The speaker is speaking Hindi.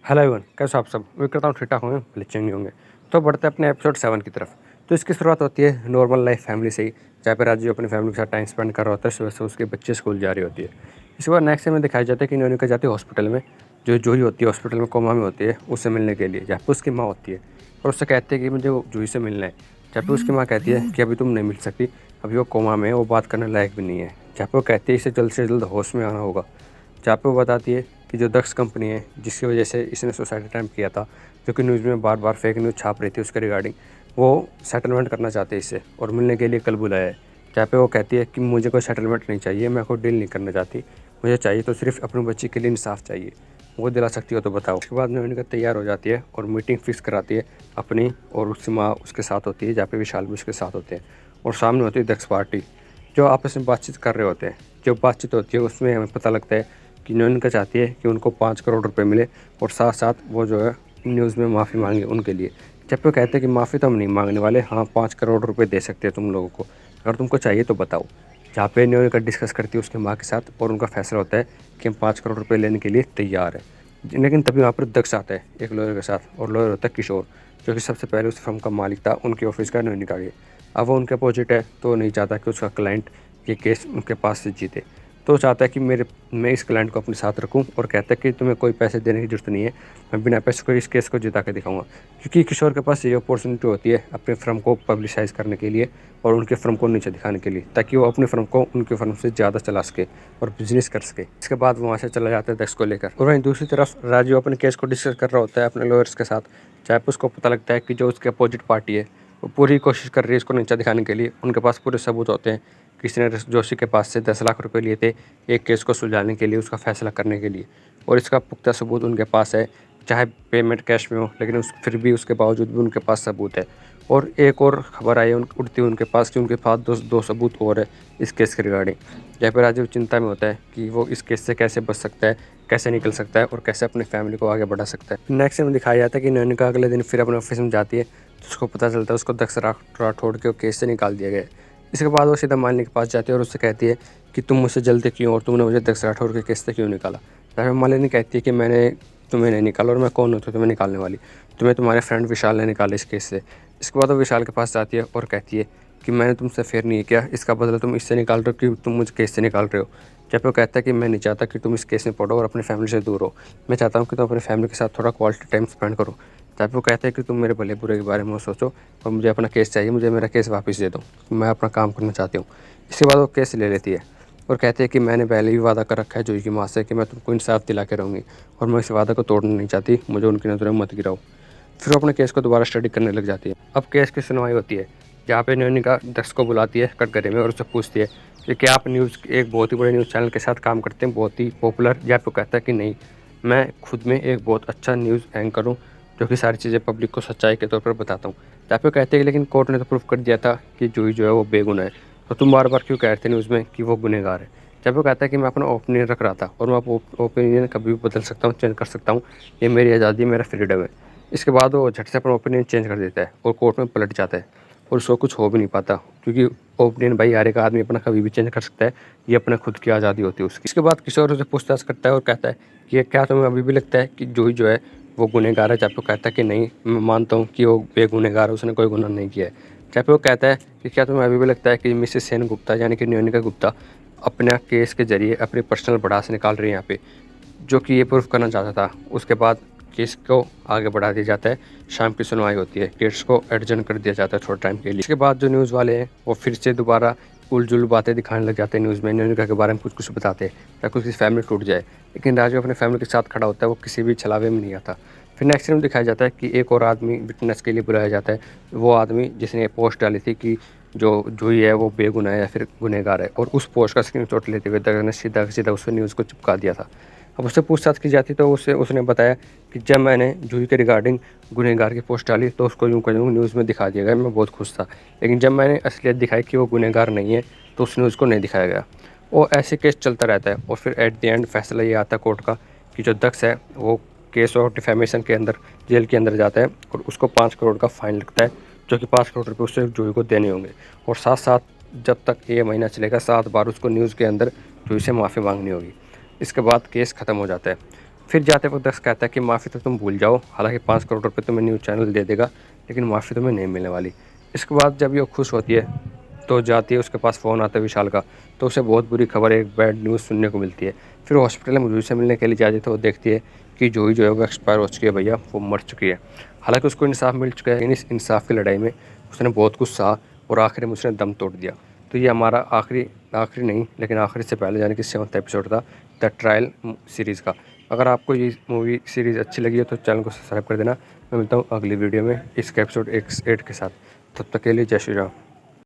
हेलो एवरीवन, कैसे हो आप सब। उम्मीद करता हूँ ठीक ठाक होंगे, भले चंगे नहीं होंगे। तो बढ़ते हैं अपने एपिसोड 7 की तरफ। तो इसकी शुरुआत होती है नॉर्मल लाइफ फैमिली से ही, जहाँ पे राजू अपनी फैमिली के साथ टाइम स्पेंड कर रहा होता है। सुबह से उसके बच्चे स्कूल जा रही होती है। इसके बाद नेक्स्ट में दिखाया जाता है कि नोनिका जाती है हॉस्पिटल में, जो जूही होती है हॉस्पिटल में कोमा में होती है, उससे मिलने के लिए, जहाँ पे उसकी माँ होती है और उससे कहती है कि मुझे वो जूही से मिलना है। जहाँ पे उसकी माँ कहती है कि अभी तुम नहीं मिल सकती, अभी वो कोमा में है, वो बात करने लायक भी नहीं है। जहाँ पे वो कहती है इसे जल्द से जल्द होश में आना होगा। जहाँ पे वो बताती है कि जो दक्ष कंपनी है जिसकी वजह से इसने सुसाइड अटैम्प्ट किया था, जो कि न्यूज़ में बार बार फेक न्यूज़ छाप रही थी उसके रिगार्डिंग, वो सेटलमेंट करना चाहते हैं इससे और मिलने के लिए कल बुलाया है। जहाँ पे वो कहती है कि मुझे कोई सेटलमेंट नहीं चाहिए, मैं कोई डील नहीं करना चाहती, मुझे चाहिए तो सिर्फ अपने बच्चे के लिए इंसाफ चाहिए, वो दिला सकती हो तो बताओ। उसके बाद में उनका तैयार हो जाती है और मीटिंग फिक्स कराती है अपनी, और उसकी माँ उसके साथ होती है, जहाँ पे विशाल भी उसके साथ होते हैं और सामने होती है दक्ष पार्टी, जो आपस में बातचीत कर रहे होते हैं। जो बातचीत होती है उसमें हमें पता लगता है कि नोनिका चाहती है कि उनको 5 करोड़ रुपए मिले और साथ साथ वो जो है न्यूज़ में माफ़ी मांगे उनके लिए। जब वो कहते हैं कि माफ़ी तो हम नहीं मांगने वाले, हाँ 5 करोड़ रुपए दे सकते हैं तुम लोगों को, अगर तुमको चाहिए तो बताओ। जहाँ पे नोनिका डिस्कस करती है उसकी माँ के साथ और उनका फैसला होता है कि हम 5 करोड़ रुपए लेने के लिए तैयार है। लेकिन तभी वहाँ पर दक्ष आता है एक लॉयर के साथ, और लॉयर होता है किशोर, जो कि सबसे पहले उस फर्म का मालिक था, उनके ऑफिस का नोनिका के। अब वो उनके अपोजिट है तो नहीं चाहता कि उसका क्लाइंट ये केस उनके पास से जीते। तो चाहता है कि मैं इस क्लाइंट को अपने साथ रखूं और कहता है कि तुम्हें कोई पैसे देने की जरूरत नहीं है, मैं बिना पैसे को इस केस को जिता के दिखाऊंगा। क्योंकि किशोर के पास ये अपॉर्चुनिटी होती है अपने फर्म को पब्लिसाइज करने के लिए और उनके फर्म को नीचे दिखाने के लिए, ताकि वो अपने फर्म को उनके फर्म से ज़्यादा चला सके और बिजनेस कर सके। इसके बाद वो वहाँ से चला जाता है दक्ष को लेकर, और वहीं दूसरी तरफ राजू अपने केस को डिस्कस कर रहा होता है अपने लॉयर्स के साथ। चाहे पे उसको पता लगता है कि जो उसके अपोजिट पार्टी है वो पूरी कोशिश कर रही है इसको नीचा दिखाने के लिए। उनके पास पूरे सबूत होते हैं। किसी ने जोशी के पास से 10 लाख रुपए लिए थे एक केस को सुलझाने के लिए, उसका फैसला करने के लिए, और इसका पुख्ता सबूत उनके पास है। चाहे पेमेंट कैश में हो, लेकिन फिर भी उसके बावजूद भी उनके पास सबूत है। और एक और खबर आई उड़ती उनके पास कि उनके पास दो सबूत और है इस केस के रिगार्डिंग। जहाँ पर राजीव चिंता में होता है कि वो इस केस से कैसे बच सकता है, कैसे निकल सकता है और कैसे अपनी फैमिली को आगे बढ़ा सकता है। नेक्स्ट में दिखाया जाता है कि नैनिका अगले दिन फिर अपने ऑफिस में जाती है, तो उसको पता चलता है उसको दक्ष राठौड़ के केस से निकाल दिया गया है। इसके बाद वो सीधा मालिनी के पास जाती है और उससे कहती है कि तुम मुझसे जलते क्यों और तुमने मुझे दक्ष राठौड़ के केस से क्यों निकाला। तब मालिनी कहती है कि मैंने तुम्हें नहीं निकाला और मैं कौन हूँ तो तुम्हें निकालने वाली, तुम्हें तुम्हारे फ्रेंड विशाल ने निकाला इस केस से। इसके बाद वो विशाल के पास जाती है और कहती है कि मैंने तुमसे फेयर नहीं किया, इसका बदला तुम इससे निकाल रहे हो कि तुम मुझे केस से निकाल रहे हो। जब वो कहता है कि मैं नहीं चाहता कि तुम इस केस में पढ़ो और अपनी फैमिली से दूर हो, मैं चाहता हूँ कि तुम अपनी फैमिली के साथ थोड़ा क्वालिटी टाइम स्पेंड करो। तब वो कहते हैं कि तुम मेरे भले बुरे के बारे में सोचो और मुझे अपना केस चाहिए, मुझे मेरा केस वापस दे दो, मैं अपना काम करना चाहती हूँ। इसके बाद वो केस ले लेती है और कहते हैं कि मैंने पहले ही वादा कर रखा है जूही की माँ से कि मैं तुमको इंसाफ दिला के रहूँगी और मैं इस वादा को तोड़ना नहीं चाहती, मुझे उनकी नज़रों में मत गिराओ। फिर वो अपने केस को दोबारा स्टडी करने लग जाती है। अब केस की सुनवाई होती है, जहाँ पे नैनिका दक्ष को बुलाती है कटघरे में और उससे पूछती है कि क्या आप न्यूज़ एक बहुत ही बड़े न्यूज़ चैनल के साथ काम करते हैं, बहुत ही पॉपुलर। जहाँ पे कहता है कि नहीं, मैं खुद में एक बहुत अच्छा न्यूज़ एंकर हूँ जो कि सारी चीज़ें पब्लिक को सच्चाई के तौर पर बताता हूँ। जहाँ पे कहते हैं कि लेकिन कोर्ट ने तो प्रूफ कर दिया था कि जूही जो है वो बेगुनाह है, तो तुम बार बार क्यों कह रहे थे न्यूज़ में कि वो गुनहगार है। जब वो कहता है कि मैं अपना ओपिनियन रख रहा था और मैं ओपिनियन कभी भी बदल सकता हूँ, चेंज कर सकता हूँ, ये मेरी आज़ादी, मेरा फ्रीडम है। इसके बाद वो झट से अपना ओपिनियन चेंज कर देता है और कोर्ट में पलट जाता है और उसको कुछ हो भी नहीं पाता, क्योंकि ओपिनियन भाई हर एक आदमी अपना कभी भी चेंज कर सकता है, ये अपने खुद की आज़ादी होती है उसकी। इसके बाद किशोर उसे पूछताछ करता है और कहता है कि ये क्या तुम्हें अभी भी लगता है कि जूही जो है वो गुनहगार है। जब वो कहता है कि नहीं, मैं मानता हूँ कि वो बेगुनहगार है, उसने कोई गुनाह नहीं किया है। जब वो कहता है कि क्या तुम्हें अभी भी लगता है कि मिसेस सेन गुप्ता यानी कि नैनिका गुप्ता अपने केस के जरिए अपनी पर्सनल भड़ास निकाल रही है यहाँ पे, जो कि ये प्रूफ करना चाहता था। उसके बाद केस को आगे बढ़ा दिया जाता है, शाम की सुनवाई होती है, केस को एडजर्न कर दिया जाता है थोड़ा टाइम के लिए। इसके बाद जो न्यूज़ वाले हैं वो फिर से दोबारा उलझुल बातें दिखाने लग जाते हैं न्यूज़ में, नैनिका के बारे में कुछ कुछ बताते हैं ताकि उसकी फैमिली टूट जाए। लेकिन राजू अपने फैमिली के साथ खड़ा होता है, वो किसी भी छलावे में नहीं आता। फिर नेक्स्ट में दिखाया जाता है कि एक और आदमी विटनेस के लिए बुलाया जाता है, वो आदमी जिसने पोस्ट डाली थी कि जो जूही है वो बेगुनाह है या फिर गुनहगार है, और उस पोस्ट का स्क्रीनशॉट लेते हुए दर्ज ने सीधा सीधा उस न्यूज़ को चिपका दिया था। अब उससे पूछताछ की जाती तो उसने बताया कि जब मैंने जूही के रिगार्डिंग गुनहगार की पोस्ट डाली तो उसको यूँ करूँ न्यूज़ में दिखा दिया गया, मैं बहुत खुश था। लेकिन जब मैंने असलियत दिखाई कि वो गुनहगार नहीं है तो उस न्यूज़ को नहीं दिखाया गया। और ऐसे केस चलता रहता है और फिर एट द एंड फैसला ये आता है कोर्ट का कि जो दक्ष है वो केस ऑफ डिफेमेशन के अंदर जेल के अंदर जाता है और उसको 5 करोड़ का फाइन लगता है, जो कि 5 करोड़ रुपये उससे जूही को देने होंगे। और साथ साथ जब तक ये महीना चलेगा 7 बार उसको न्यूज़ के अंदर जूही से माफ़ी मांगनी होगी। इसके बाद केस ख़त्म हो जाता है। फिर जाते वक्त दक्ष कहता है कि माफ़ी तो तुम भूल जाओ, हालांकि 5 करोड़ रुपये तुम्हें न्यूज़ चैनल दे देगा, लेकिन माफ़ी तुम्हें नहीं मिलने वाली। इसके बाद जब ये खुश होती है तो जाती है, उसके पास फ़ोन आता है विशाल का, तो उसे बहुत बुरी खबर, एक बैड न्यूज़ सुनने को मिलती है। फिर हॉस्पिटल में मुझे से मिलने के लिए जाती है तो वो देखती है कि जोई जो है वो एक्सपायर हो चुकी है भैया, वो मर चुकी है। हालांकि उसको इंसाफ मिल चुका है, इस इंसाफ की लड़ाई में उसने बहुत कुछ सहा और आखिर में उसने दम तोड़ दिया। तो ये हमारा आखिरी नहीं, लेकिन आखिरी से पहले यानी कि 7वां एपिसोड था द ट्रायल सीरीज़ का। अगर आपको ये मूवी सीरीज़ अच्छी लगी हो तो चैनल को सब्सक्राइब कर देना। मैं मिलता हूँ अगली वीडियो में इसके एपिसोड 8 के साथ। तब तक के लिए जय श्री राम।